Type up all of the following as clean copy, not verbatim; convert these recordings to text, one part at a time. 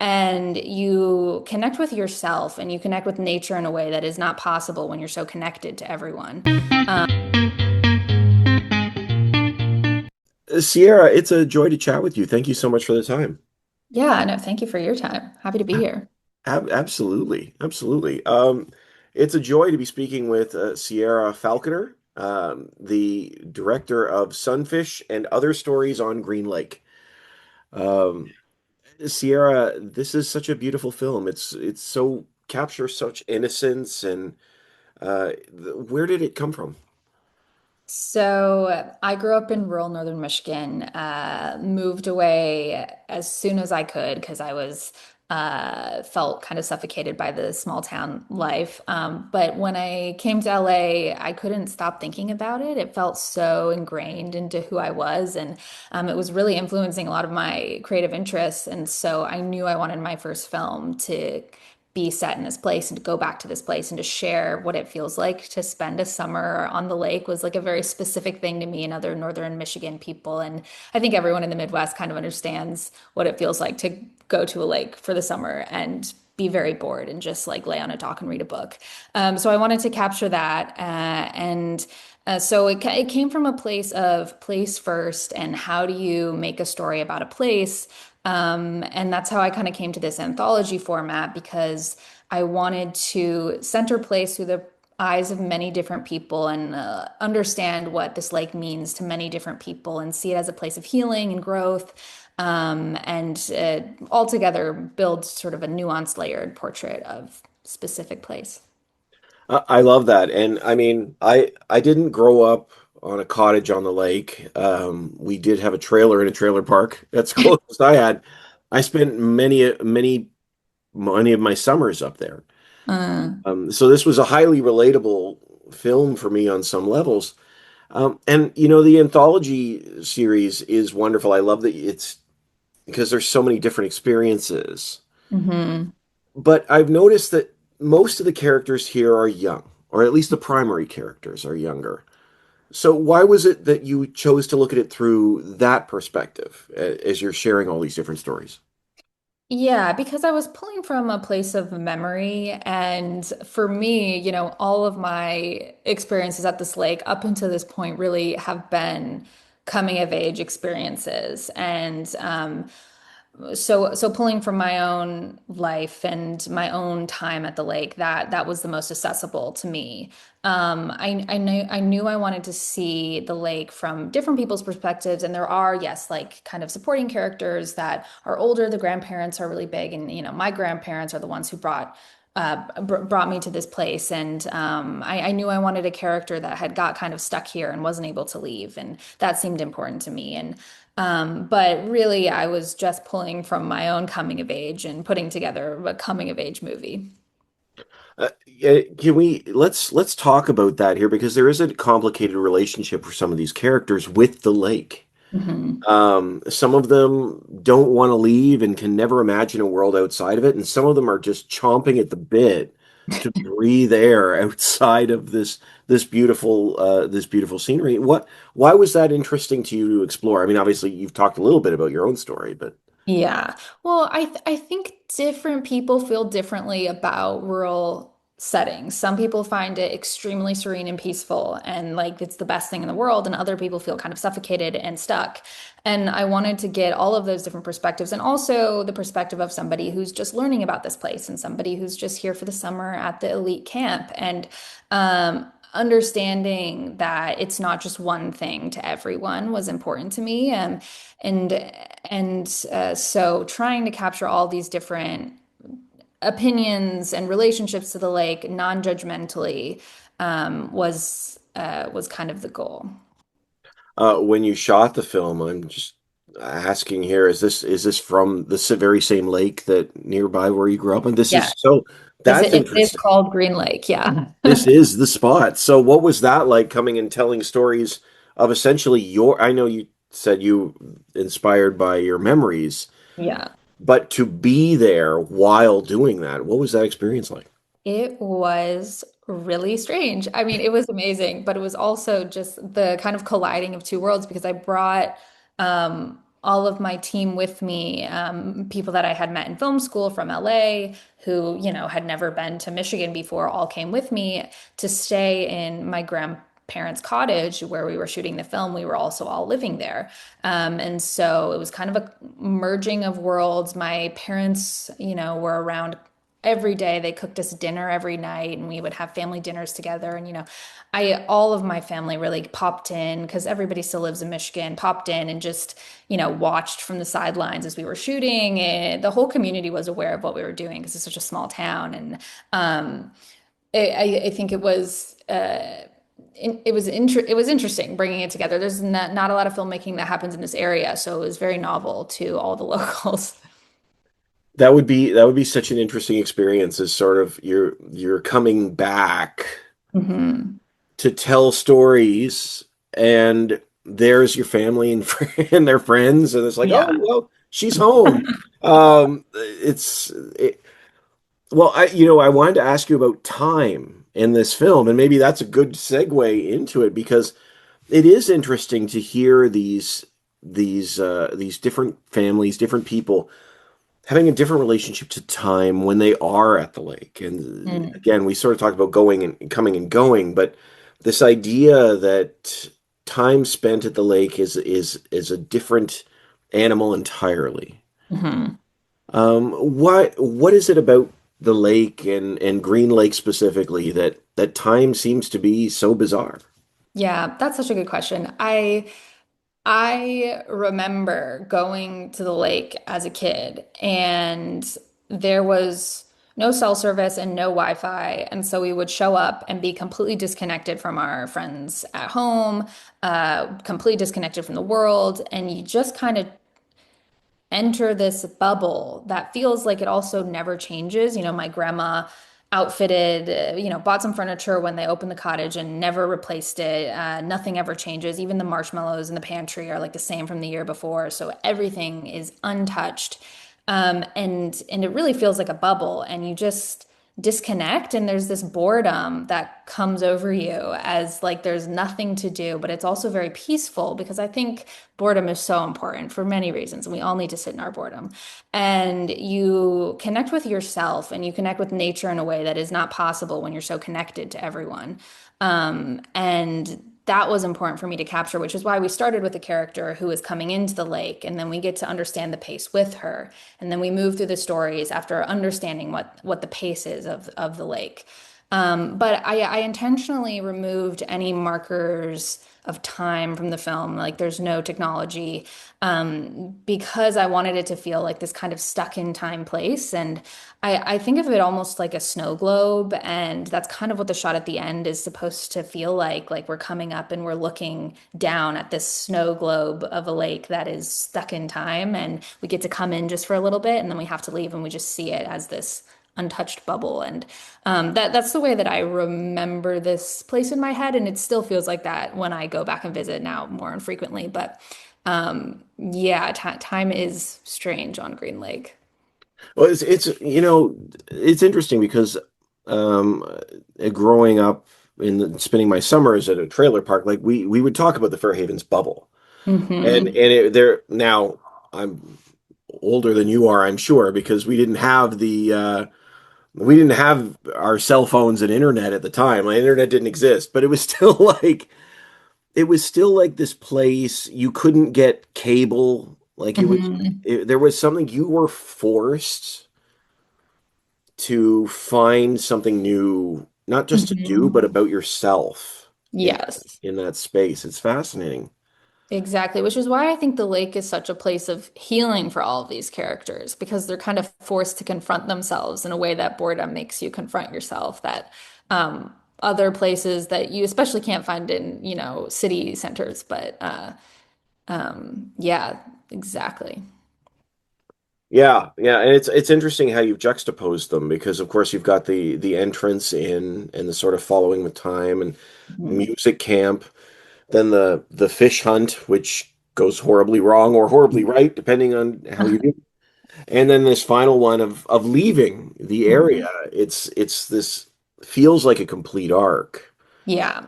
and you connect with yourself and you connect with nature in a way that is not possible when you're so connected to everyone. Sierra, it's a joy to chat with you. Thank you so much for the time. Yeah, no, thank you for your time. Happy to be here. Absolutely, absolutely. It's a joy to be speaking with Sierra Falconer, the director of Sunfish and Other Stories on Green Lake. Um, Sierra, this is such a beautiful film. It's so captures such innocence and where did it come from? So I grew up in rural northern Michigan, moved away as soon as I could because I was felt kind of suffocated by the small town life. But when I came to LA, I couldn't stop thinking about it. It felt so ingrained into who I was, and it was really influencing a lot of my creative interests. And so I knew I wanted my first film to be set in this place and to go back to this place and to share what it feels like to spend a summer on the lake was like a very specific thing to me and other northern Michigan people. And I think everyone in the Midwest kind of understands what it feels like to go to a lake for the summer and be very bored and just like lay on a dock and read a book. So I wanted to capture that. It came from a place of place first and how do you make a story about a place, and that's how I kind of came to this anthology format because I wanted to center place through the eyes of many different people and understand what this lake means to many different people and see it as a place of healing and growth, and altogether build sort of a nuanced, layered portrait of specific place. I love that. And I mean, I didn't grow up on a cottage on the lake. We did have a trailer in a trailer park. That's the closest I had. I spent many of my summers up there. Uh, So this was a highly relatable film for me on some levels. And you know, the anthology series is wonderful. I love that it's because there's so many different experiences. mhm. But I've noticed that most of the characters here are young, or at least the primary characters are younger. So why was it that you chose to look at it through that perspective as you're sharing all these different stories? Yeah, because I was pulling from a place of memory. And for me, all of my experiences at this lake up until this point really have been coming of age experiences. And so pulling from my own life and my own time at the lake, that was the most accessible to me. I knew I wanted to see the lake from different people's perspectives, and there are, yes, like kind of supporting characters that are older. The grandparents are really big, and my grandparents are the ones who brought me to this place, and I knew I wanted a character that had got kind of stuck here and wasn't able to leave, and that seemed important to me. But really, I was just pulling from my own coming of age and putting together a coming of age movie. Can we let's talk about that here because there is a complicated relationship for some of these characters with the lake. Mhm. Some of them don't want to leave and can never imagine a world outside of it, and some of them are just chomping at the bit to breathe air outside of this beautiful scenery. Why was that interesting to you to explore? I mean, obviously you've talked a little bit about your own story, but Yeah. Well, I think different people feel differently about rural settings. Some people find it extremely serene and peaceful and like it's the best thing in the world, and other people feel kind of suffocated and stuck. And I wanted to get all of those different perspectives and also the perspective of somebody who's just learning about this place and somebody who's just here for the summer at the elite camp. And understanding that it's not just one thing to everyone was important to me. And so trying to capture all these different opinions and relationships to the lake non-judgmentally, was kind of the goal. when you shot the film, I'm just asking here, is this from the very same lake that nearby where you grew up? And this Yeah, is so that's it is interesting. called Green Lake. Yeah. This is the spot. So what was that like coming and telling stories of essentially I know you said you inspired by your memories, Yeah. but to be there while doing that, what was that experience like? It was really strange. I mean, it was amazing, but it was also just the kind of colliding of two worlds because I brought all of my team with me, people that I had met in film school from LA who, had never been to Michigan before, all came with me to stay in my grandparents' cottage where we were shooting the film. We were also all living there. And so it was kind of a merging of worlds. My parents, were around every day. They cooked us dinner every night and we would have family dinners together. And, all of my family really popped in because everybody still lives in Michigan, popped in and just, watched from the sidelines as we were shooting. And the whole community was aware of what we were doing because it's such a small town. And um, I think it was interesting bringing it together. There's not a lot of filmmaking that happens in this area, so it was very novel to all the locals. That would be such an interesting experience as sort of you're coming back Hmm. to tell stories, and there's your family and and their friends, and it's like, oh Yeah. well, she's home. It's well, I wanted to ask you about time in this film, and maybe that's a good segue into it because it is interesting to hear these different families, different people having a different relationship to time when they are at the lake. And Mm. again, we sort of talked about going and coming and going, but this idea that time spent at the lake is a different animal entirely. Hmm. What is it about the lake and Green Lake specifically that time seems to be so bizarre? Yeah, that's such a good question. I remember going to the lake as a kid, and there was no cell service and no Wi-Fi. And so we would show up and be completely disconnected from our friends at home, completely disconnected from the world. And you just kind of enter this bubble that feels like it also never changes. My grandma outfitted, bought some furniture when they opened the cottage and never replaced it. Nothing ever changes. Even the marshmallows in the pantry are like the same from the year before. So everything is untouched. And it really feels like a bubble, and you just disconnect, and there's this boredom that comes over you as like there's nothing to do, but it's also very peaceful because I think boredom is so important for many reasons, and we all need to sit in our boredom. And you connect with yourself and you connect with nature in a way that is not possible when you're so connected to everyone. And that was important for me to capture, which is why we started with a character who is coming into the lake, and then we get to understand the pace with her, and then we move through the stories after understanding what the pace is of the lake. But I intentionally removed any markers of time from the film. Like there's no technology, because I wanted it to feel like this kind of stuck in time place. And I think of it almost like a snow globe. And that's kind of what the shot at the end is supposed to feel like we're coming up and we're looking down at this snow globe of a lake that is stuck in time. And we get to come in just for a little bit and then we have to leave and we just see it as this untouched bubble. And that's the way that I remember this place in my head, and it still feels like that when I go back and visit now more infrequently. But yeah, time is strange on Green Lake. Well, it's interesting because um, growing up spending my summers at a trailer park, like we would talk about the Fairhavens bubble, and Hmm. there now I'm older than you are, I'm sure, because we didn't have our cell phones and internet at the time. My internet didn't exist, but it was still like this place you couldn't get cable. Like Hmm. there was something you were forced to find something new, not just to do, but Hmm. about yourself Yes. in that space. It's fascinating. Exactly, which is why I think the lake is such a place of healing for all of these characters because they're kind of forced to confront themselves in a way that boredom makes you confront yourself, that other places that you especially can't find in, city centers. But yeah, exactly. Yeah, yeah, and it's interesting how you've juxtaposed them because of course you've got the entrance in and the sort of following with time and Mhm. music camp, then the fish hunt, which goes horribly wrong or horribly right, depending on how you do. And then this final one of leaving the area. Mhm. It's this feels like a complete arc. Yeah.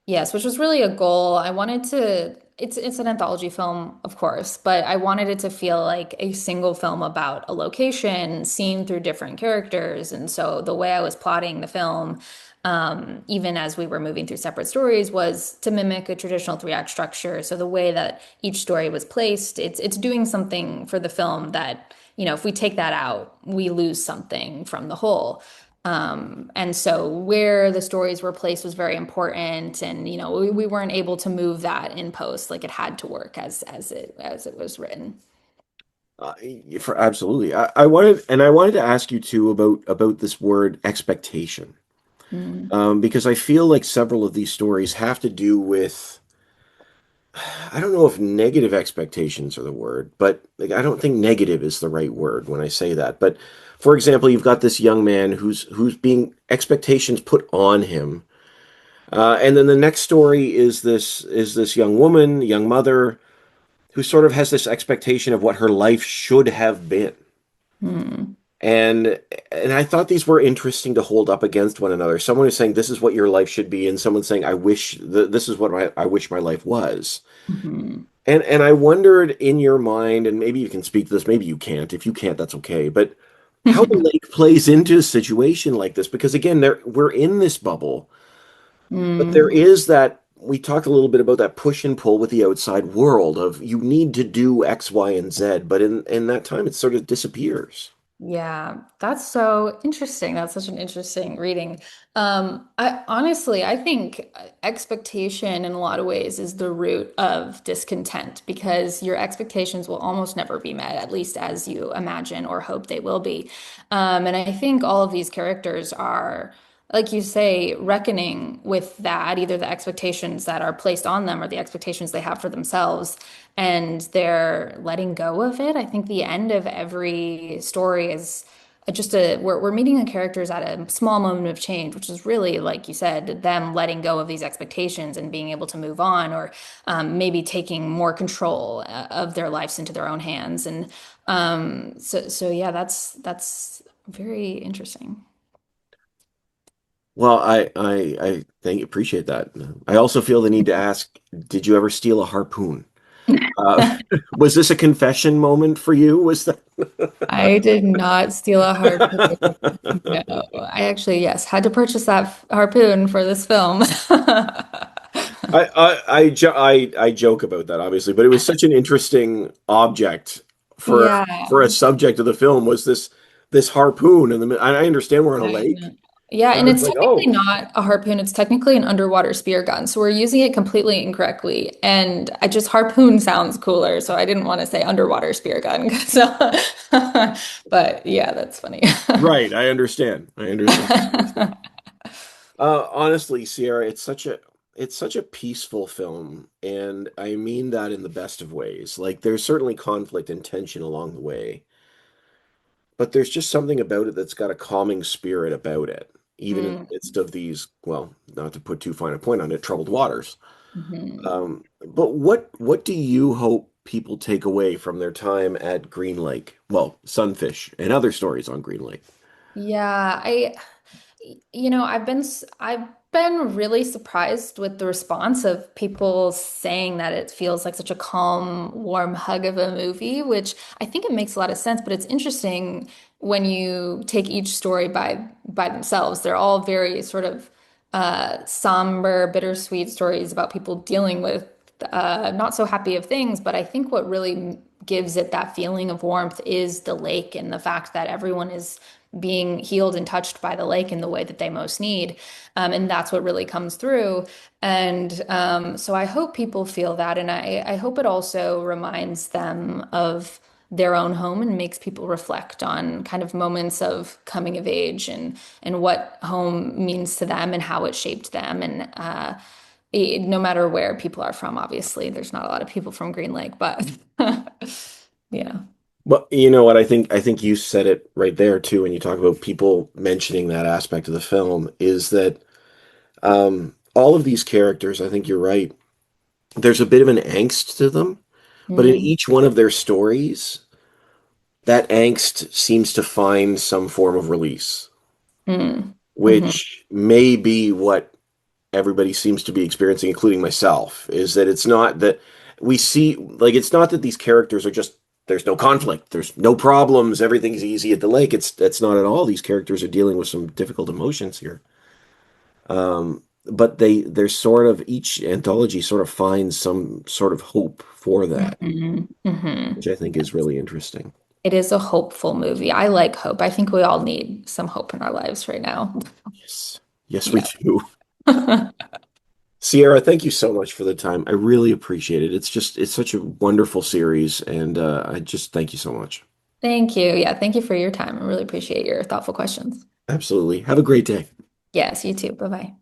Yes, which was really a goal. I wanted to. it's an anthology film, of course, but I wanted it to feel like a single film about a location seen through different characters. And so the way I was plotting the film, even as we were moving through separate stories, was to mimic a traditional three-act structure. So the way that each story was placed, it's doing something for the film that, if we take that out, we lose something from the whole. And so where the stories were placed was very important. And, we weren't able to move that in post. Like it had to work as it was written. Uh, for absolutely. I wanted to ask you too about this word expectation. Mm. Because I feel like several of these stories have to do with, I don't know if negative expectations are the word, but like, I don't think negative is the right word when I say that. But for example, you've got this young man who's being expectations put on him. And then the next story is this young woman, young mother, who sort of has this expectation of what her life should have been. Mm. And and I thought these were interesting to hold up against one another. Someone is saying this is what your life should be, and someone saying this is what I wish my life was. Mhm. And I wondered in your mind, and maybe you can speak to this, maybe you can't. If you can't, that's okay. But how the lake plays into a situation like this, because again, we're in this bubble, but there Mm. is that we talked a little bit about that push and pull with the outside world of you need to do X, Y, and Z, but in that time it sort of disappears. Yeah, that's so interesting. That's such an interesting reading. I honestly, I think expectation in a lot of ways is the root of discontent because your expectations will almost never be met, at least as you imagine or hope they will be. And I think all of these characters are, like you say, reckoning with that, either the expectations that are placed on them or the expectations they have for themselves, and they're letting go of it. I think the end of every story is just we're meeting the characters at a small moment of change, which is really, like you said, them letting go of these expectations and being able to move on, or maybe taking more control of their lives into their own hands. And so yeah, that's very interesting. Well, I thank appreciate that. I also feel the need to ask, did you ever steal a harpoon? Uh, was this a confession moment for you? Was that I did not steal a harpoon. No, I actually, yes, had to purchase that harpoon for this film. I joke about that obviously, but it was such an interesting object for a Yeah. subject of the film was this harpoon and I understand we're on a I lake, know. Yeah, but I and was it's like, technically oh, not a harpoon, it's technically an underwater spear gun. So we're using it completely incorrectly. And I just harpoon sounds cooler, so I didn't want to say underwater spear gun. So, but yeah, that's funny. right, I understand. I understand. Honestly, Sierra, it's such a peaceful film, and I mean that in the best of ways. Like there's certainly conflict and tension along the way, but there's just something about it that's got a calming spirit about it, even in the Mm. midst of these, well, not to put too fine a point on it, troubled waters. Mhm. But what do you hope people take away from their time at Green Lake? Well, Sunfish and other stories on Green Lake. Yeah, I've been really surprised with the response of people saying that it feels like such a calm, warm hug of a movie, which I think it makes a lot of sense, but it's interesting when you take each story by themselves. They're all very sort of somber, bittersweet stories about people dealing with not so happy of things, but I think what really gives it that feeling of warmth is the lake and the fact that everyone is being healed and touched by the lake in the way that they most need. And that's what really comes through. And so I hope people feel that. And I hope it also reminds them of their own home and makes people reflect on kind of moments of coming of age and what home means to them and how it shaped them. And no matter where people are from, obviously, there's not a lot of people from Green Lake, but yeah. Well, you know what? I think you said it right there too when you talk about people mentioning that aspect of the film is that all of these characters, I think you're right. There's a bit of an angst to them, but in Mm, each one of their stories, that angst seems to find some form of release, mm, mhm, which may be what everybody seems to be experiencing, including myself, is that it's not that. we see like it's not that these characters are just there's no conflict, there's no problems, everything's easy at the lake. It's not at all. These characters are dealing with some difficult emotions here. But they're sort of each anthology sort of finds some sort of hope for that, which I think is really interesting. It is a hopeful movie. I like hope. I think we all need some hope in our lives right now. Yes. Yes, we Yeah. do. Sierra, thank you so much for the time. I really appreciate it. It's such a wonderful series, and I just thank you so much. Thank you. Yeah, thank you for your time. I really appreciate your thoughtful questions. Absolutely. Have a great day. Yes, you too. Bye bye.